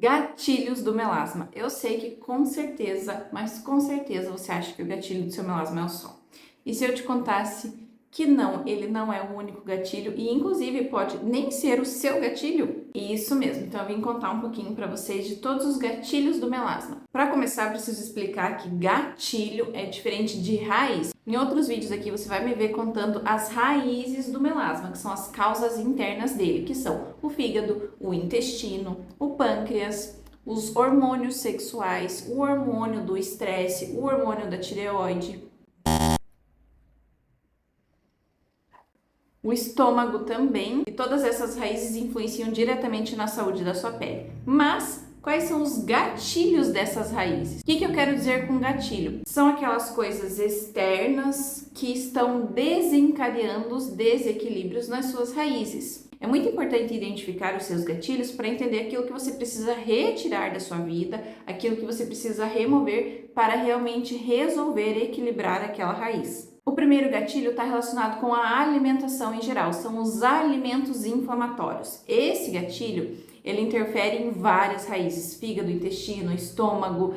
Gatilhos do melasma. Eu sei que com certeza, mas com certeza você acha que o gatilho do seu melasma é o som. E se eu te contasse que não, ele não é o único gatilho e inclusive pode nem ser o seu gatilho? Isso mesmo. Então eu vim contar um pouquinho para vocês de todos os gatilhos do melasma. Para começar, eu preciso explicar que gatilho é diferente de raiz. Em outros vídeos aqui você vai me ver contando as raízes do melasma, que são as causas internas dele, que são o fígado, o intestino, o pâncreas, os hormônios sexuais, o hormônio do estresse, o hormônio da tireoide, o estômago também, e todas essas raízes influenciam diretamente na saúde da sua pele. Mas quais são os gatilhos dessas raízes? O que eu quero dizer com gatilho? São aquelas coisas externas que estão desencadeando os desequilíbrios nas suas raízes. É muito importante identificar os seus gatilhos para entender aquilo que você precisa retirar da sua vida, aquilo que você precisa remover para realmente resolver equilibrar aquela raiz. O primeiro gatilho está relacionado com a alimentação em geral, são os alimentos inflamatórios. Esse gatilho, ele interfere em várias raízes, fígado, intestino, estômago,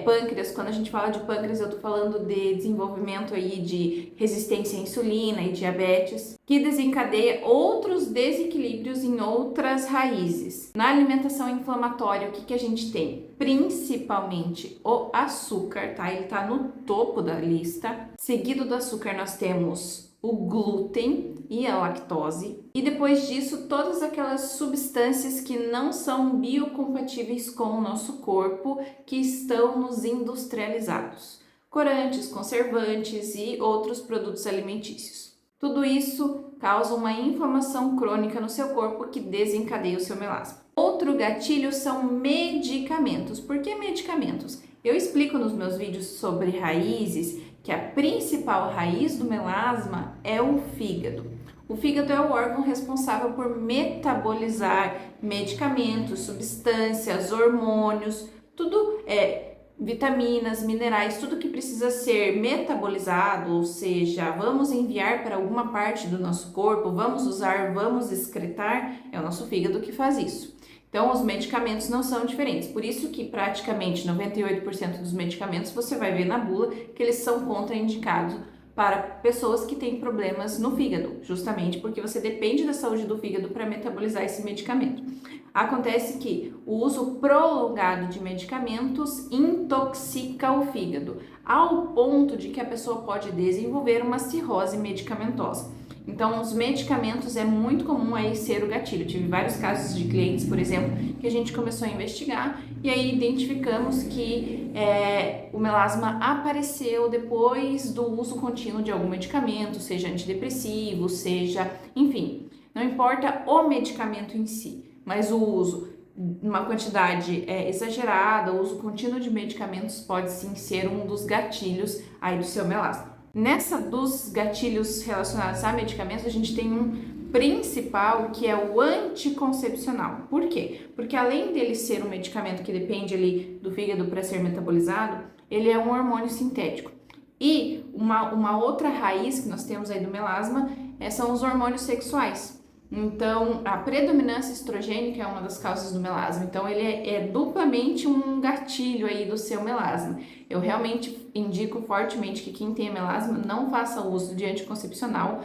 pâncreas. Quando a gente fala de pâncreas, eu estou falando de desenvolvimento aí de resistência à insulina e diabetes, que desencadeia outros desequilíbrios em outras raízes. Na alimentação inflamatória, o que a gente tem? Principalmente o açúcar, tá? Ele tá no topo da lista. Seguido do açúcar, nós temos o glúten e a lactose. E depois disso, todas aquelas substâncias que não são biocompatíveis com o nosso corpo, que estão nos industrializados. Corantes, conservantes e outros produtos alimentícios. Tudo isso causa uma inflamação crônica no seu corpo que desencadeia o seu melasma. Outro gatilho são medicamentos. Por que medicamentos? Eu explico nos meus vídeos sobre raízes que a principal raiz do melasma é o fígado. O fígado é o órgão responsável por metabolizar medicamentos, substâncias, hormônios, tudo vitaminas, minerais, tudo que precisa ser metabolizado, ou seja, vamos enviar para alguma parte do nosso corpo, vamos usar, vamos excretar, é o nosso fígado que faz isso. Então, os medicamentos não são diferentes, por isso que praticamente 98% dos medicamentos você vai ver na bula que eles são contraindicados para pessoas que têm problemas no fígado, justamente porque você depende da saúde do fígado para metabolizar esse medicamento. Acontece que o uso prolongado de medicamentos intoxica o fígado, ao ponto de que a pessoa pode desenvolver uma cirrose medicamentosa. Então, os medicamentos é muito comum aí ser o gatilho. Tive vários casos de clientes, por exemplo, que a gente começou a investigar e aí identificamos que o melasma apareceu depois do uso contínuo de algum medicamento, seja antidepressivo, seja, enfim, não importa o medicamento em si, mas o uso, uma quantidade exagerada, o uso contínuo de medicamentos pode sim ser um dos gatilhos aí do seu melasma. Nessa dos gatilhos relacionados a medicamentos, a gente tem um principal que é o anticoncepcional. Por quê? Porque além dele ser um medicamento que depende ali do fígado para ser metabolizado, ele é um hormônio sintético. E uma outra raiz que nós temos aí do melasma são os hormônios sexuais. Então, a predominância estrogênica é uma das causas do melasma. Então, ele é duplamente um gatilho aí do seu melasma. Eu realmente indico fortemente que quem tem melasma não faça uso de anticoncepcional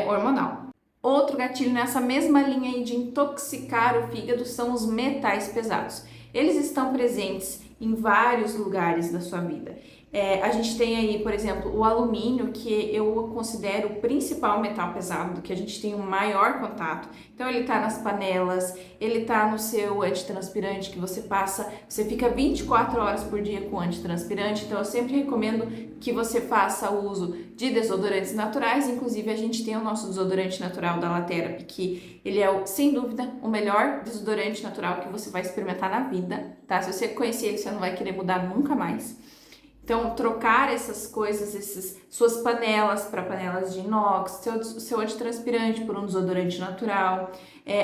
hormonal. Outro gatilho nessa mesma linha aí de intoxicar o fígado são os metais pesados. Eles estão presentes em vários lugares da sua vida. A gente tem aí, por exemplo, o alumínio, que eu considero o principal metal pesado, que a gente tem o maior contato. Então, ele tá nas panelas, ele tá no seu antitranspirante que você passa, você fica 24 horas por dia com antitranspirante. Então, eu sempre recomendo que você faça uso de desodorantes naturais. Inclusive, a gente tem o nosso desodorante natural da Laterap, que ele é, sem dúvida, o melhor desodorante natural que você vai experimentar na vida, tá? Se você conhecer ele, você não vai querer mudar nunca mais. Então, trocar essas coisas, suas panelas para panelas de inox, seu antitranspirante por um desodorante natural,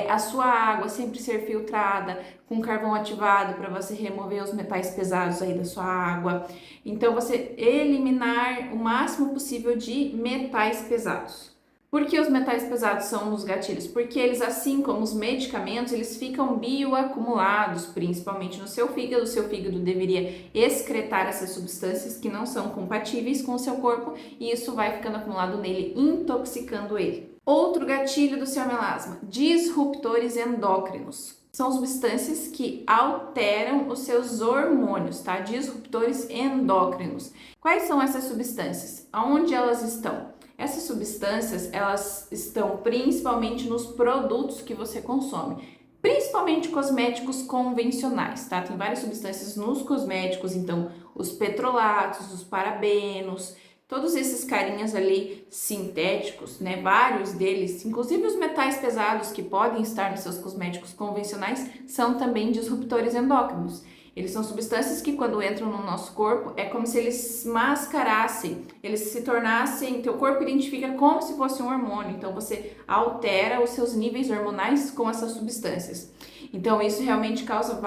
a sua água sempre ser filtrada com carvão ativado para você remover os metais pesados aí da sua água. Então, você eliminar o máximo possível de metais pesados. Por que os metais pesados são os gatilhos? Porque eles, assim como os medicamentos, eles ficam bioacumulados, principalmente no seu fígado. O seu fígado deveria excretar essas substâncias que não são compatíveis com o seu corpo e isso vai ficando acumulado nele, intoxicando ele. Outro gatilho do seu melasma, disruptores endócrinos. São substâncias que alteram os seus hormônios, tá? Disruptores endócrinos. Quais são essas substâncias? Aonde elas estão? Essas substâncias, elas estão principalmente nos produtos que você consome, principalmente cosméticos convencionais, tá? Tem várias substâncias nos cosméticos, então os petrolatos, os parabenos, todos esses carinhas ali sintéticos, né? Vários deles, inclusive os metais pesados que podem estar nos seus cosméticos convencionais, são também disruptores endócrinos. Eles são substâncias que quando entram no nosso corpo, é como se eles mascarassem, eles se tornassem, teu corpo identifica como se fosse um hormônio, então você altera os seus níveis hormonais com essas substâncias. Então isso realmente causa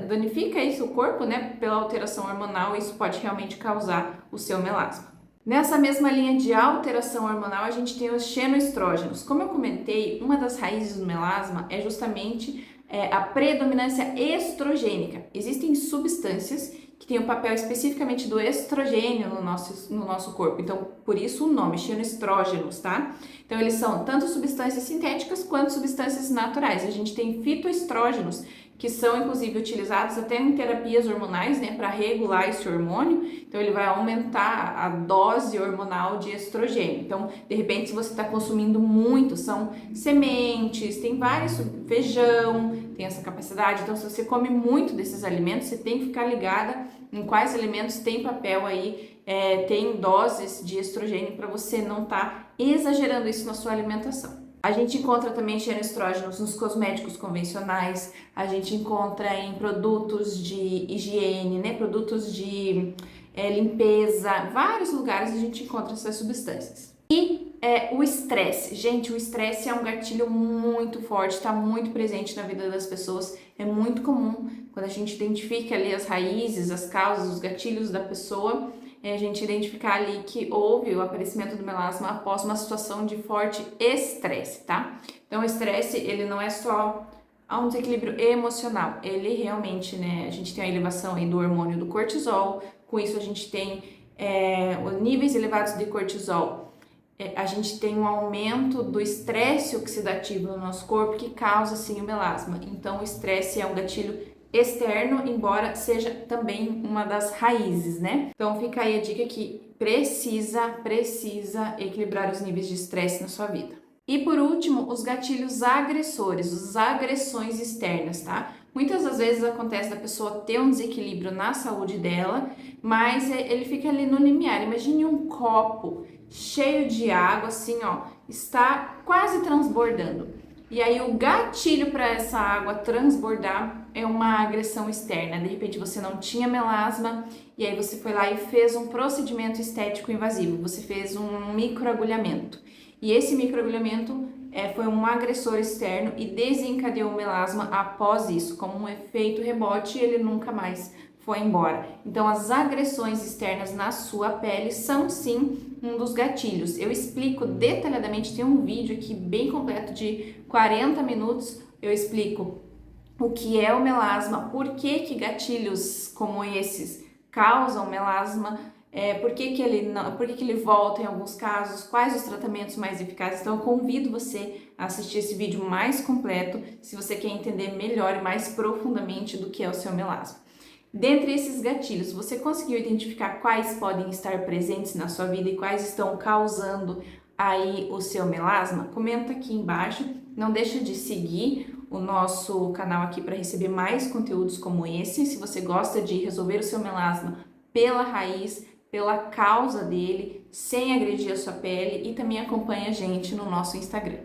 danifica isso o corpo, né, pela alteração hormonal, isso pode realmente causar o seu melasma. Nessa mesma linha de alteração hormonal, a gente tem os xenoestrógenos. Como eu comentei, uma das raízes do melasma é justamente a predominância estrogênica. Existem substâncias que têm o papel especificamente do estrogênio no nosso corpo, então por isso o nome, xenoestrógenos, tá? Então eles são tanto substâncias sintéticas quanto substâncias naturais. A gente tem fitoestrógenos, que são inclusive utilizados até em terapias hormonais, né, para regular esse hormônio. Então ele vai aumentar a dose hormonal de estrogênio. Então, de repente, se você está consumindo muito, são sementes, tem vários, feijão, tem essa capacidade. Então, se você come muito desses alimentos, você tem que ficar ligada em quais alimentos tem papel aí, tem doses de estrogênio para você não estar exagerando isso na sua alimentação. A gente encontra também xenoestrógenos nos cosméticos convencionais, a gente encontra em produtos de higiene, né, produtos de limpeza, vários lugares a gente encontra essas substâncias. E o estresse. Gente, o estresse é um gatilho muito forte, está muito presente na vida das pessoas, é muito comum quando a gente identifica ali as raízes, as causas, os gatilhos da pessoa, a gente identificar ali que houve o aparecimento do melasma após uma situação de forte estresse, tá? Então, o estresse, ele não é só um desequilíbrio emocional, ele realmente, né, a gente tem a elevação aí do hormônio do cortisol, com isso a gente tem os níveis elevados de cortisol, a gente tem um aumento do estresse oxidativo no nosso corpo que causa, sim, o melasma. Então, o estresse é um gatilho externo, embora seja também uma das raízes, né? Então fica aí a dica que precisa equilibrar os níveis de estresse na sua vida. E por último, os gatilhos agressores, as agressões externas, tá? Muitas das vezes acontece da pessoa ter um desequilíbrio na saúde dela, mas ele fica ali no limiar. Imagine um copo cheio de água, assim, ó, está quase transbordando. E aí o gatilho para essa água transbordar é uma agressão externa. De repente você não tinha melasma e aí você foi lá e fez um procedimento estético invasivo. Você fez um microagulhamento. E esse microagulhamento foi um agressor externo e desencadeou o melasma após isso. Como um efeito rebote, ele nunca mais foi embora. Então, as agressões externas na sua pele são sim um dos gatilhos. Eu explico detalhadamente, tem um vídeo aqui bem completo de 40 minutos, eu explico o que é o melasma, por que gatilhos como esses causam melasma, por que ele volta em alguns casos, quais os tratamentos mais eficazes. Então eu convido você a assistir esse vídeo mais completo, se você quer entender melhor e mais profundamente do que é o seu melasma. Dentre esses gatilhos, você conseguiu identificar quais podem estar presentes na sua vida e quais estão causando aí o seu melasma? Comenta aqui embaixo, não deixa de seguir o nosso canal aqui para receber mais conteúdos como esse. Se você gosta de resolver o seu melasma pela raiz, pela causa dele, sem agredir a sua pele, e também acompanha a gente no nosso Instagram.